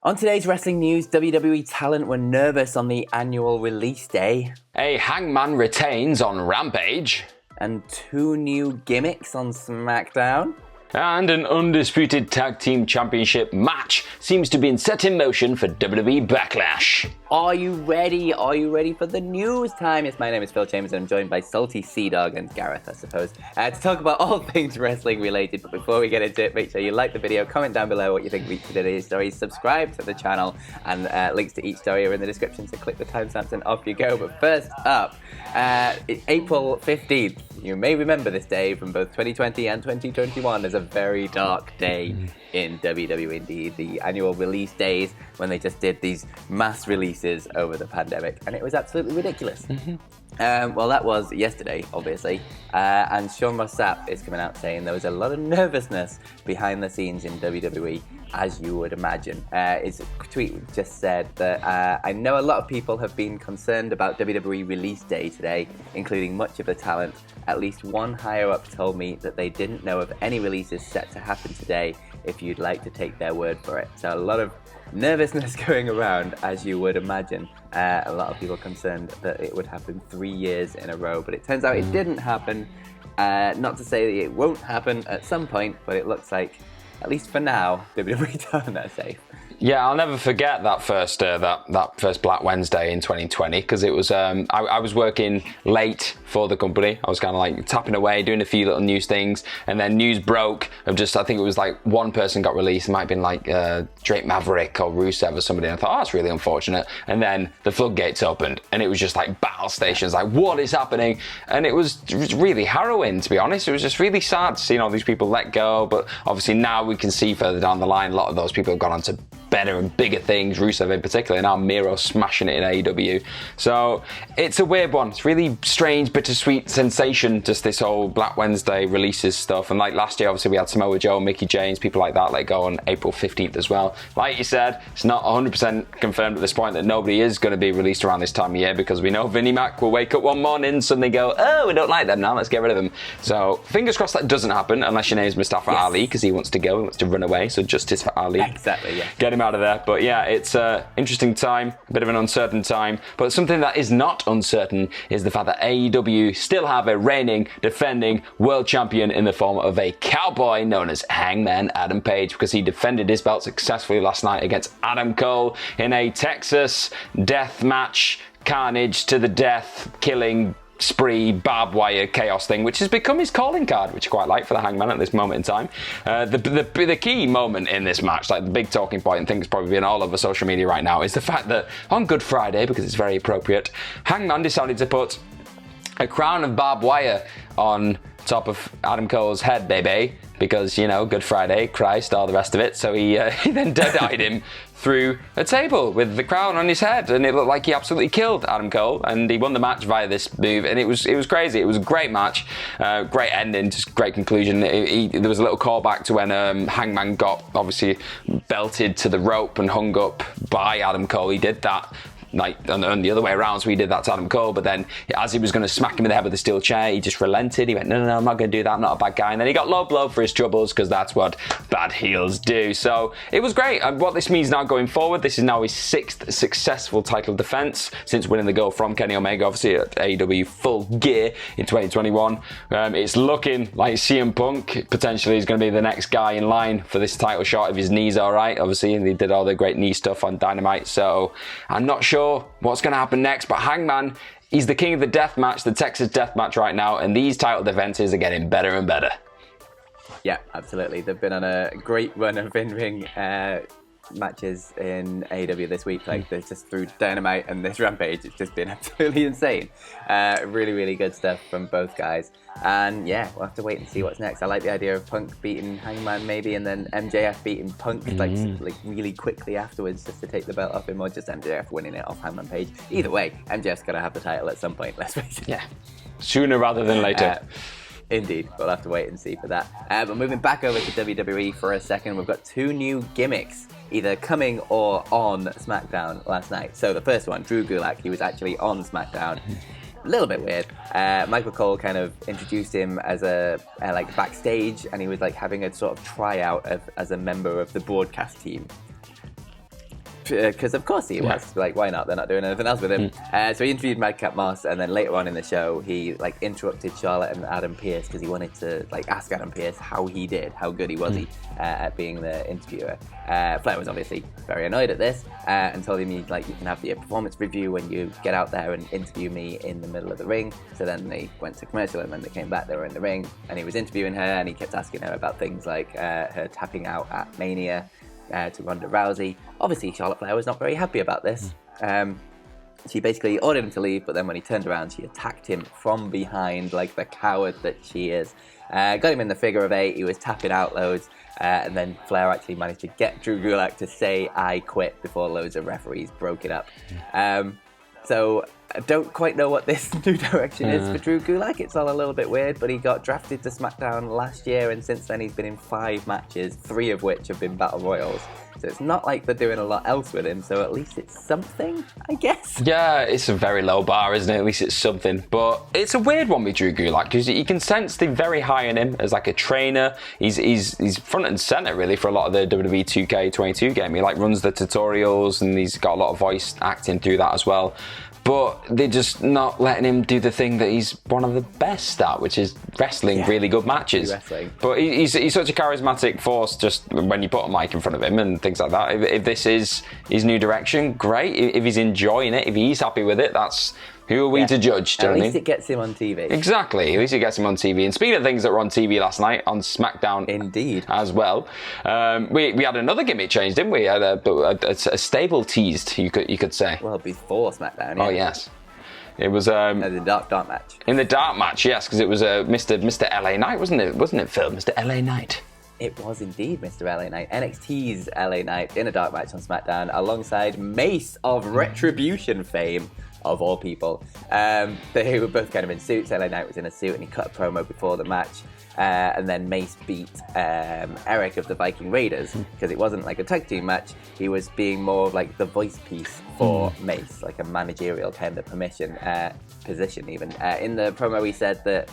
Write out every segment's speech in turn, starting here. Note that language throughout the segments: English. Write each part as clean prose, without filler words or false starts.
On today's wrestling news, WWE talent were nervous on the annual release day. A Hangman retains on Rampage. And 2 new gimmicks on SmackDown. And an undisputed tag team championship match seems to be set in motion for WWE Backlash. Are you ready? Are you ready for the news time? Yes, my name is Phil Chambers and I'm joined by Salty Sea Dog and Gareth, I suppose, to talk about all things wrestling related. But before we get into it, make sure you like the video, comment down below what you think of each of today's stories, subscribe to the channel, and links to each story are in the description, so click the timestamps and off you go. But first up, April 15th. You may remember this day from both 2020 and 2021 as a very dark day in WWE indeed. The annual release days when they just did these mass releases over the pandemic, and it was absolutely ridiculous. Well, that was yesterday, obviously, and Sean Ross Sapp is coming out saying there was a lot of nervousness behind the scenes in WWE, as you would imagine. His tweet just said that, I know a lot of people have been concerned about WWE release day today, including much of the talent. At least one higher-up told me that they didn't know of any releases set to happen today, if you'd like to take their word for it. So a lot of nervousness going around, as you would imagine. A lot of people concerned that it would happen 3 years in a row, but it turns out it didn't happen. Not to say that it won't happen at some point, but it looks like, at least for now, WWE talent are safe. Yeah, I'll never forget that first Black Wednesday in 2020, because it was I was working late for the company. I was kind of like tapping away, doing a few little news things, and then news broke of just, I think it was like one person got released. It might have been like Drake Maverick or Rusev or somebody, and I thought, oh, that's really unfortunate. And then the floodgates opened, and it was just like battle stations, like what is happening? And it was really harrowing, to be honest. It was just really sad seeing all these people let go, but obviously now we can see further down the line, a lot of those people have gone on to better and bigger things, Rusev in particular, and now Miro smashing it in AEW. So it's a weird one. It's really strange, bittersweet sensation, just this whole Black Wednesday releases stuff. And like last year, obviously we had Samoa Joe, Mickey James, people like that let go on April 15th as well. Like you said, it's not 100% confirmed at this point that nobody is going to be released around this time of year, because we know Vinnie Mac will wake up one morning and suddenly go, oh, we don't like them now, let's get rid of them. So fingers crossed that doesn't happen, unless your name's Mustafa Ali, because he wants to go, he wants to run away. So justice for Ali. Exactly, yeah. Get him out of there. But yeah, it's an interesting time, a bit of an uncertain time. But something that is not uncertain is the fact that AEW still have a reigning, defending world champion in the form of a cowboy known as Hangman Adam Page, because he defended his belt successfully last night against Adam Cole in a Texas death match, carnage to the death, killing spree, barbed wire, chaos thing, which has become his calling card, which I quite like for the Hangman at this moment in time. The key moment in this match, like the big talking point, and things probably being all over social media right now, is the fact that on Good Friday, because it's very appropriate, Hangman decided to put a crown of barbed wire on top of Adam Cole's head, baby, because, you know, Good Friday, Christ, all the rest of it. So he then dead-eyed him through a table with the crown on his head, and it looked like he absolutely killed Adam Cole, and he won the match via this move, and it was crazy. It was a great match, great ending, just great conclusion. There was a little callback to when Hangman got obviously belted to the rope and hung up by Adam Cole. He did that like and the other way around, so he did that to Adam Cole, but then as he was going to smack him in the head with a steel chair, he just relented. He went, no, I'm not going to do that, I'm not a bad guy. And then he got low blow for his troubles, because that's what bad heels do. So it was great. And what this means now going forward, this is now his 6th successful title defense since winning the gold from Kenny Omega, obviously at AEW Full Gear in 2021. It's looking like CM Punk potentially is going to be the next guy in line for this title shot if his knee's all right, obviously, and he did all the great knee stuff on Dynamite. So I'm not sure what's going to happen next, but Hangman, he's the king of the death match, the Texas death match right now, and these title defenses are getting better and better. Yeah, absolutely. They've been on a great run of in-ring matches in AEW this week. Like, they're just through Dynamite and this Rampage, it's just been absolutely insane. Really, really good stuff from both guys. And yeah, we'll have to wait and see what's next. I like the idea of Punk beating Hangman maybe, and then MJF beating Punk like really quickly afterwards, just to take the belt off him, or just MJF winning it off Hangman Page. Either way, MJF's got to have the title at some point, let's face it. Yeah, sooner rather than later. Indeed, we'll have to wait and see for that. But moving back over to WWE for a second, we've got 2 new gimmicks either coming or on SmackDown last night. So the first one, Drew Gulak, he was actually on SmackDown. A little bit weird. Michael Cole kind of introduced him as a like backstage, and he was like having a sort of tryout as a member of the broadcast team. because of course he was. Like, why not? They're not doing anything else with him. So he interviewed Madcap Moss, and then later on in the show, he like interrupted Charlotte and Adam Pearce because he wanted to like ask Adam Pearce how he did, how good he was at being the interviewer. Flair was obviously very annoyed at this and told him, you can have the performance review when you get out there and interview me in the middle of the ring. So then they went to commercial, and then they came back, they were in the ring, and he was interviewing her, and he kept asking her about things like her tapping out at Mania to Ronda Rousey. Obviously, Charlotte Flair was not very happy about this. She basically ordered him to leave, but then when he turned around, she attacked him from behind like the coward that she is. Got him in the figure of 8, he was tapping out loads, and then Flair actually managed to get Drew Gulak to say, "I quit," before loads of referees broke it up. So I don't quite know what this new direction is for Drew Gulak. It's all a little bit weird, but he got drafted to SmackDown last year, and since then he's been in 5 matches, 3 of which have been Battle Royals. So it's not like they're doing a lot else with him, so at least it's something, I guess. Yeah, it's a very low bar, isn't it? At least it's something. But it's a weird one with Drew Gulak, because you can sense the very high in him as like a trainer. He's front and center really for a lot of the WWE 2K22 game. He like runs the tutorials, and he's got a lot of voice acting through that as well. But they're just not letting him do the thing that he's one of the best at, which is wrestling really good matches. But he's such a charismatic force just when you put a mic in front of him and things like that. If this is his new direction, great. If he's enjoying it, if he's happy with it, that's... Who are we to judge? At least it gets him on TV. Exactly. At least it gets him on TV. And speaking of things that were on TV last night, on SmackDown, indeed, as well, we had another gimmick change, didn't we? A stable teased, you could say. Well, before SmackDown. Yeah. Oh yes. It was the dark match. In the dark match, yes, because it was Mr. LA Knight, wasn't it? Wasn't it, Phil? Mr. LA Knight. It was indeed Mr. LA Knight. NXT's LA Knight in a dark match on SmackDown alongside Mace of Retribution fame, of all people. They were both kind of in suits. LA Knight was in a suit, and he cut a promo before the match. And then Mace beat Eric of the Viking Raiders, because it wasn't like a tag team match. He was being more of like the voice piece for Mace, like a managerial kind of position even. In the promo, he said that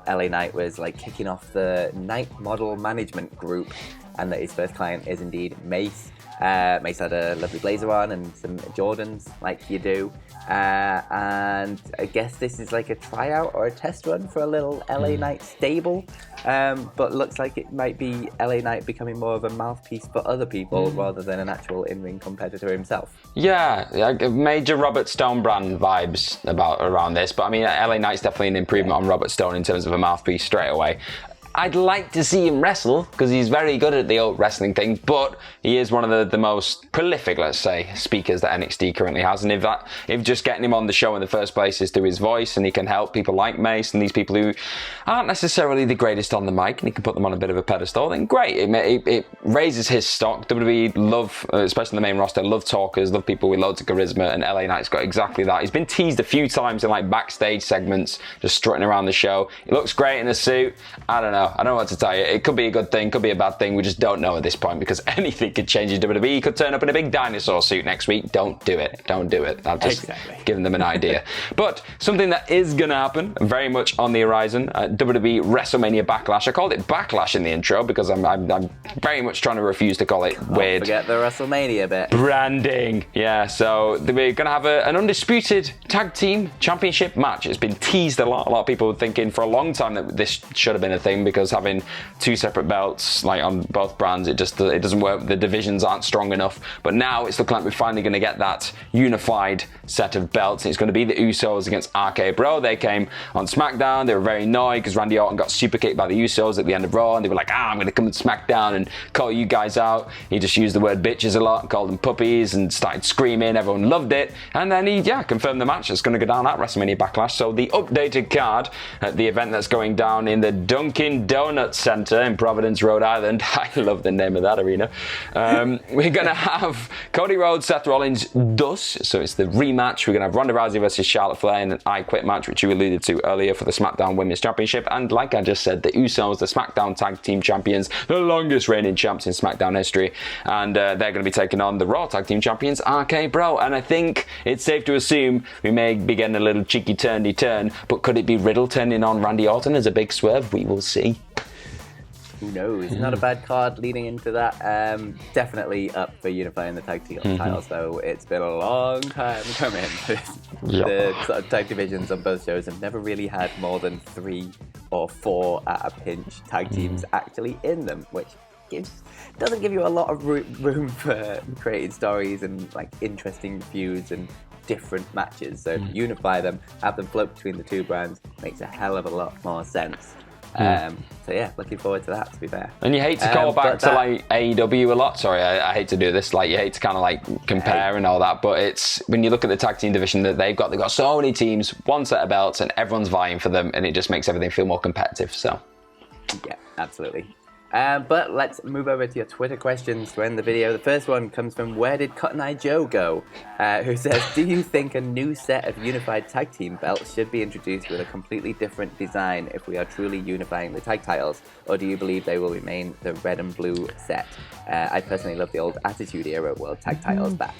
LA Knight was like kicking off the Knight Model Management Group, and that his first client is indeed Mace. Mace had a lovely blazer on and some Jordans, like you do. And I guess this is like a tryout or a test run for a little LA Knight stable. But looks like it might be LA Knight becoming more of a mouthpiece for other people rather than an actual in-ring competitor himself. Yeah, major Robert Stone brand vibes around this. But I mean, LA Knight's definitely an improvement on Robert Stone in terms of a mouthpiece straight away. I'd like to see him wrestle, because he's very good at the old wrestling thing, but he is one of the most prolific, let's say, speakers that NXT currently has. And if just getting him on the show in the first place is through his voice, and he can help people like Mace and these people who aren't necessarily the greatest on the mic, and he can put them on a bit of a pedestal, then great. It raises his stock. WWE love, especially the main roster, love talkers, love people with loads of charisma, and LA Knight's got exactly that. He's been teased a few times in like backstage segments, just strutting around the show. He looks great in a suit. I don't know what to tell you. It could be a good thing, could be a bad thing. We just don't know at this point, because anything could change in WWE. He could turn up in a big dinosaur suit next week. Don't do it. I've just given them an idea. But something that is going to happen, very much on the horizon, WWE WrestleMania Backlash. I called it Backlash in the intro because I'm very much trying to refuse to call it weird. Forget the WrestleMania bit. Branding. Yeah, so we're going to have an undisputed tag team championship match. It's been teased a lot. A lot of people were thinking for a long time that this should have been a thing, because having 2 separate belts like on both brands, it doesn't work. The divisions aren't strong enough. But now it's looking like we're finally going to get that unified set of belts. It's going to be the Usos against RK Bro. They came on SmackDown. They were very annoyed because Randy Orton got super kicked by the Usos at the end of Raw, and they were like, I'm going to come to SmackDown and call you guys out. He just used the word bitches a lot, called them puppies, and started screaming. Everyone loved it. And then he confirmed the match that's going to go down at WrestleMania Backlash. So the updated card at the event that's going down in the Dunkin' Donuts Center in Providence, Rhode Island. I love the name of that arena. We're going to have Cody Rhodes, Seth Rollins, so it's the rematch. We're going to have Ronda Rousey versus Charlotte Flair in an I Quit match, which you alluded to earlier, for the SmackDown Women's Championship. And like I just said, the Usos, the SmackDown Tag Team Champions, the longest reigning champs in SmackDown history. And they're going to be taking on the Raw Tag Team Champions, RK Bro. And I think it's safe to assume we may be getting a little cheeky turn, but could it be Riddle turning on Randy Orton as a big swerve? We will see. who knows? Not a bad card leading into that. Definitely up for unifying the tag team titles, though. It's been a long time coming. The sort of tag divisions on both shows have never really had more than 3 or 4 at a pinch tag teams actually in them, which doesn't give you a lot of room for creating stories and like interesting feuds and different matches. So to unify them, have them float between the two brands, makes a hell of a lot more sense. So yeah, looking forward to that, to be fair. And you hate to call back to like AEW a lot. Sorry, I hate to do this. Like, you hate to kind of like compare and all that, but it's when you look at the tag team division that they've got so many teams, one set of belts, and everyone's vying for them, and it just makes everything feel more competitive. So yeah, absolutely. But let's move over to your Twitter questions to end the video. The first one comes from Where Did Cotton Eye Joe Go? Who says, do you think a new set of unified tag team belts should be introduced with a completely different design if we are truly unifying the tag titles? Or do you believe they will remain the red and blue set? I personally love the old Attitude Era World Tag Titles back.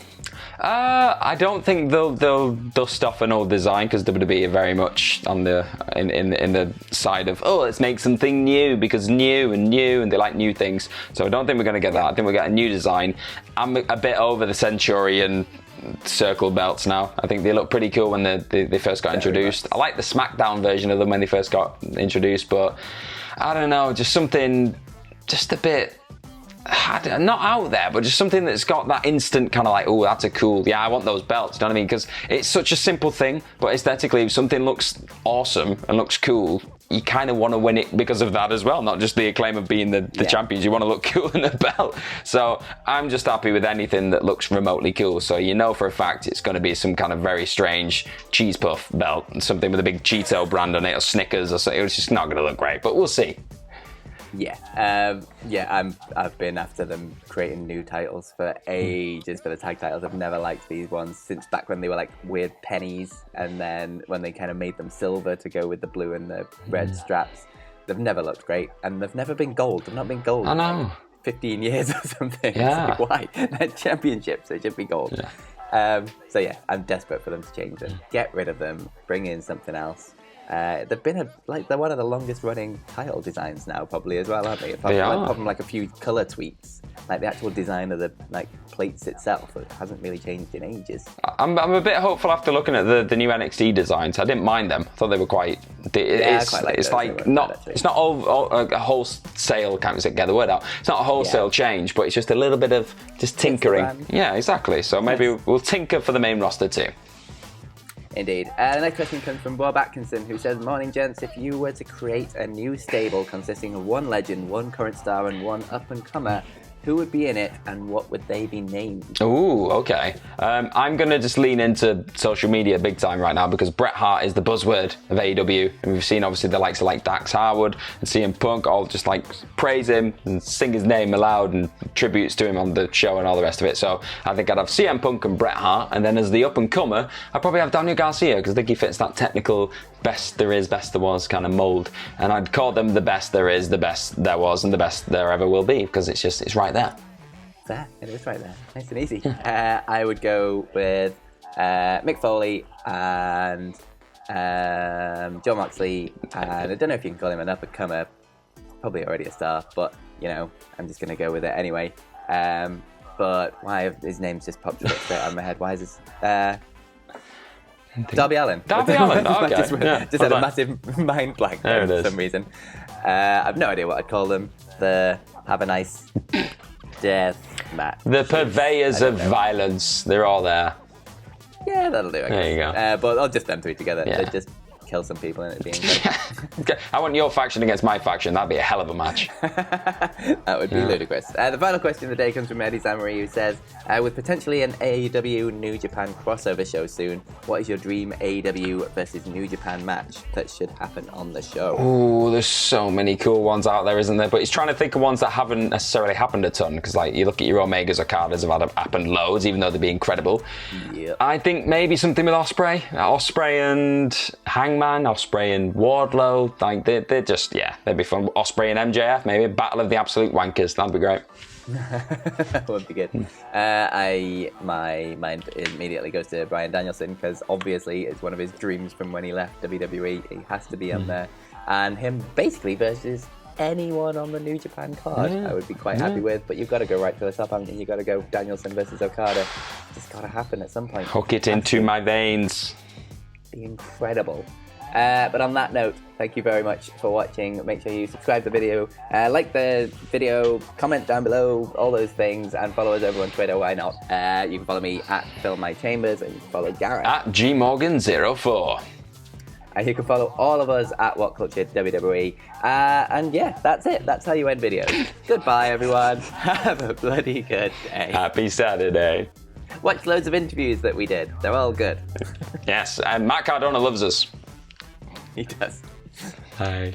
I don't think they'll dust off an old design, because WWE are very much on the in the side of, oh, let's make something new, because new, and they like new things. So I don't think we're going to get that. I think we'll get a new design. I'm a bit over the Centurion circle belts now. I think they look pretty cool when they first got introduced. I like the SmackDown version of them when they first got introduced, but I don't know, just something just a bit, not out there, but just something that's got that instant kind of like, oh, that's a cool, yeah, I want those belts, you know what I mean? Because it's such a simple thing, but aesthetically, if something looks awesome and looks cool, you kind of want to win it because of that as well, not just the acclaim of being the champions. You want to look cool in a belt. So I'm just happy with anything that looks remotely cool. So you know for a fact it's going to be some kind of very strange cheese puff belt, something with a big Cheeto brand on it, or Snickers or something. It's just not going to look great, but we'll see. Yeah, I've been after them creating new titles for ages for the tag titles. I've never liked these ones since back when they were like weird pennies, and then when they kind of made them silver to go with the blue and the red straps. They've never looked great, and they've never been gold. They've not been gold. I know. In like 15 years or something. Yeah. It's like, why? They're championships. They should be gold. Yeah. So yeah, I'm desperate for them to change them. Get rid of them. Bring in something else. They've been they're one of the longest running title designs now, probably as well, aren't they? Apart from like a few color tweaks, like the actual design of the like plates itself, it hasn't really changed in ages. I'm a bit hopeful after looking at the new NXT designs. I didn't mind them. I thought they were quite. It's not all a wholesale. Can't get the word out. It's not a wholesale change, but it's just a little bit of just tinkering. Yeah, exactly. So maybe we'll tinker for the main roster too. Indeed. The next question comes from Bob Atkinson, who says, morning, gents. If you were to create a new stable consisting of one legend, one current star, and one up-and-comer, who would be in it, and what would they be named? Ooh, okay. I'm going to just lean into social media big time right now, because Bret Hart is the buzzword of AEW, and we've seen obviously the likes of like Dax Harwood and CM Punk all just like praise him and sing his name aloud and tributes to him on the show and all the rest of it. So I think I'd have CM Punk and Bret Hart, and then as the up-and-comer, I'd probably have Daniel Garcia, because I think he fits that technical best there is, best there was kind of mold, and I'd call them the best there is, the best there was, and the best there ever will be, because it's right there. There, it is right there. Nice and easy. I would go with Mick Foley and Jon Moxley, and I don't know if you can call him an up-and-comer, probably already a star, but you know, I'm just going to go with it anyway. But why his name's just popped straight out of my head? Why is this? Darby Allin. Darby Allin, okay. just had a massive mind blank there for some reason. I've no idea what I'd call them. Have a nice death match. The purveyors of violence. They're all there. Yeah, that'll do, I guess. There you go. But I'll just them three together. Yeah. They'd just kill some people and it'd be incredible. I want your faction against my faction. That'd be a hell of a match. That would be ludicrous. The final question of the day comes from Eddie Zamari, who says, with potentially an AEW New Japan crossover show soon, what is your dream AEW versus New Japan match that should happen on the show? Oh, there's so many cool ones out there, isn't there? But it's trying to think of ones that haven't necessarily happened a ton, because like you look at your Omegas, Okadas have happened loads, even though they'd be incredible. Yep. I think maybe something with Ospreay and Hangman, Ospreay and Wardlow, like they're just, yeah, they'd be fun. Ospreay and MJF, maybe a battle of the absolute wankers, that'd be great. That would be good. My mind immediately goes to Bryan Danielson, because obviously it's one of his dreams from when he left WWE. He has to be on there, and him basically versus anyone on the New Japan card, I would be quite happy with. But you've got to go right to the top, haven't you? You've got to go Danielson versus Okada. It's just got to happen at some point. Hook it into my veins. Be incredible. But on that note, thank you very much for watching. Make sure you subscribe to the video, like the video, comment down below, all those things, and follow us over on Twitter. Why not? You can follow me at PhilMyChambers, and you can follow Gareth at GMorgan04. And you can follow all of us at WhatCulture WWE. And yeah, that's it. That's how you end videos. Goodbye, everyone. Have a bloody good day. Happy Saturday. Watch loads of interviews that we did. They're all good. Yes, and Matt Cardona loves us. He does. Hi.